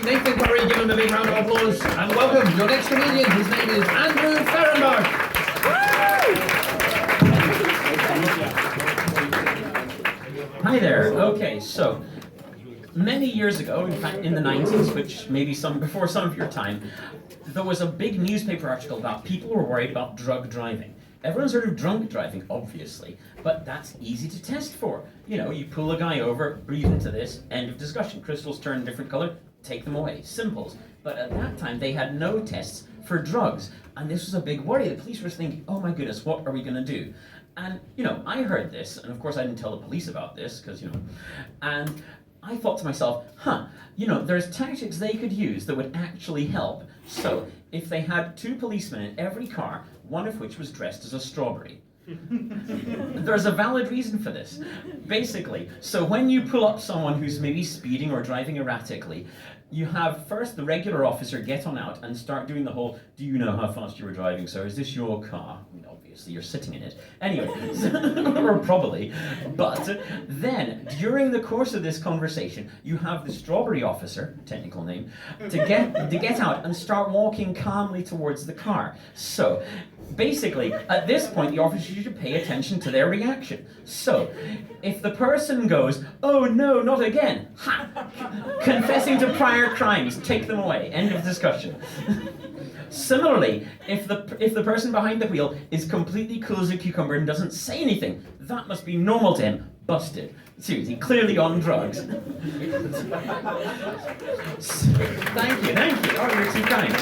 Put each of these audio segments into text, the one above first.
Nathan Curry, give him a big round of applause. And welcome your next comedian. His name is Andrew Ferenbach. Hi there. Okay, so many years ago, in fact in the 90s, which maybe before some of your time, there was a big newspaper article about people who were worried about drug driving. Everyone's heard of drunk driving, obviously, but that's easy to test for. You know, you pull a guy over, breathe into this, end of discussion. Crystals turn different color, take them away. Simples. But at that time, they had no tests for drugs, and this was a big worry. The police were thinking, oh my goodness, what are we going to do? And, you know, I heard this, and of course I didn't tell the police about this, because, you know, and I thought to myself, you know, there's tactics they could use that would actually help. So, if they had 2 policemen in every car, one of which was dressed as a strawberry. There's a valid reason for this. Basically, so when you pull up someone who's maybe speeding or driving erratically, you have first the regular officer get on out and start doing the whole, do you know how fast you were driving, sir? Is this your car? I mean, obviously you're sitting in it. Anyway, or probably. But then, during the course of this conversation, you have the strawberry officer, technical name, to get out and start walking calmly towards the car. So, basically, at this point, the officer should pay attention to their reaction. So, if the person goes, oh no, not again, confessing to prior crimes, take them away, end of discussion. Similarly, if the person behind the wheel is completely cool as a cucumber and doesn't say anything, that must be normal to him. Busted. Seriously, clearly on drugs. Thank you. Oh, you're too kind.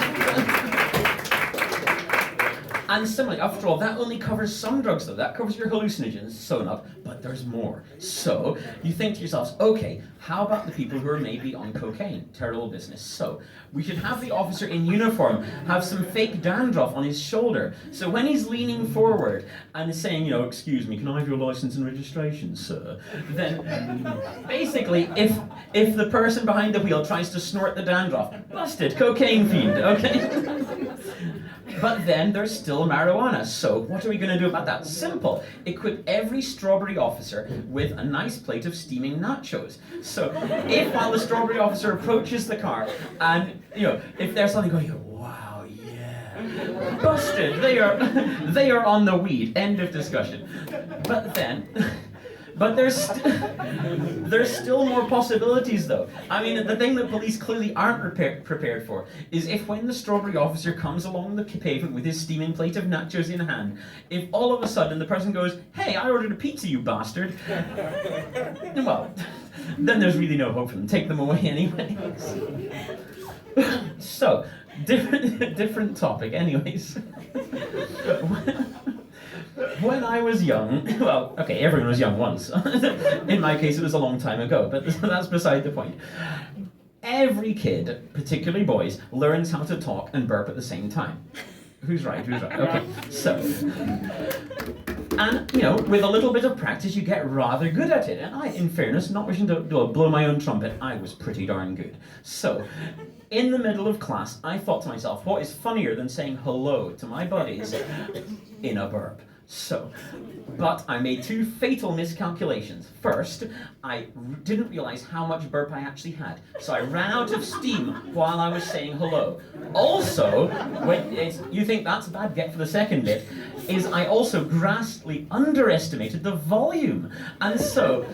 And similarly, after all, that only covers some drugs though. That covers your hallucinogens, sewn up, but there's more. So, you think to yourselves, okay, how about the people who are maybe on cocaine? Terrible business. So, we should have the officer in uniform have some fake dandruff on his shoulder. So when he's leaning forward and saying, you know, excuse me, can I have your license and registration, sir? Then, basically, if the person behind the wheel tries to snort the dandruff, busted, cocaine fiend, okay? But then there's still marijuana, so what are we going to do about that? Simple. Equip every strawberry officer with a nice plate of steaming nachos. So if while the strawberry officer approaches the car, and, you know, if there's something going, wow, yeah, busted, they are on the weed, end of discussion. But there's still more possibilities, though. I mean, the thing that police clearly aren't prepared for is if when the strawberry officer comes along the pavement with his steaming plate of nachos in hand, if all of a sudden the person goes, hey, I ordered a pizza, you bastard. Well, then there's really no hope for them. Take them away anyways. So, different topic anyways. When I was young, well, okay, everyone was young once. In my case, it was a long time ago, but that's beside the point. Every kid, particularly boys, learns how to talk and burp at the same time. Who's right? Okay, so... And, you know, with a little bit of practice, you get rather good at it. And I, in fairness, not wishing to blow my own trumpet, I was pretty darn good. So, in the middle of class, I thought to myself, what is funnier than saying hello to my buddies in a burp? So, but I made 2 fatal miscalculations. First, I didn't realize how much burp I actually had, so I ran out of steam while I was saying hello. Also, you think that's bad, get for the second bit, is I also grossly underestimated the volume. And so,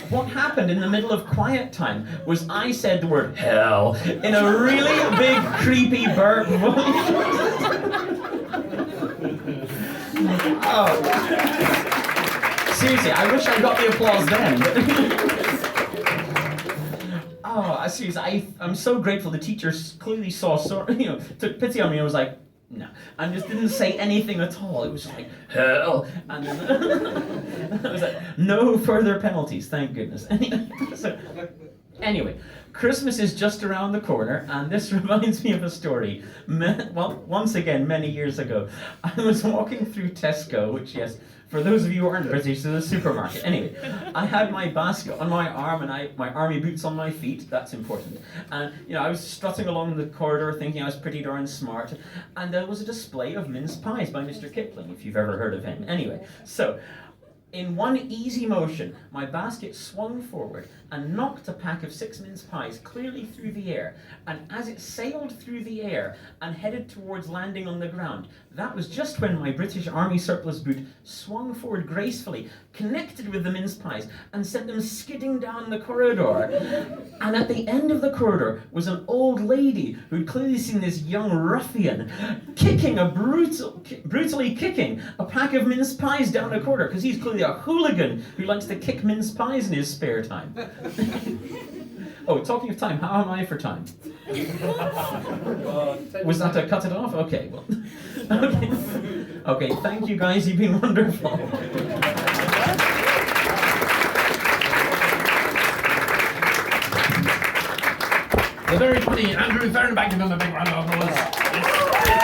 what happened in the middle of quiet time was I said the word hell in a really big, creepy burp voice. Oh. Seriously, I wish I got the applause then. Oh, seriously, I'm so grateful the teacher clearly saw, took pity on me and was like, no, and just didn't say anything at all. It was like, hell, and then I was like, no further penalties, thank goodness. Anyway, Christmas is just around the corner, and this reminds me of a story. Well, once again, many years ago, I was walking through Tesco, which, yes, for those of you who aren't British, is a supermarket. Anyway, I had my basket on my arm and my army boots on my feet. That's important. And, you know, I was strutting along the corridor thinking I was pretty darn smart, and there was a display of mince pies by Mr. Kipling, if you've ever heard of him. Anyway, so... in one easy motion, my basket swung forward, and knocked a pack of 6 mince pies clearly through the air. And as it sailed through the air and headed towards landing on the ground, that was just when my British Army surplus boot swung forward gracefully, connected with the mince pies, and sent them skidding down the corridor. And at the end of the corridor was an old lady who'd clearly seen this young ruffian brutally kicking a pack of mince pies down a corridor, because he's clearly a hooligan who likes to kick mince pies in his spare time. Oh, talking of time, how am I for time? Was that to cut it off? Okay, well. Okay, thank you guys, you've been wonderful. The very funny Andrew Ferenbach, give him a big round of applause.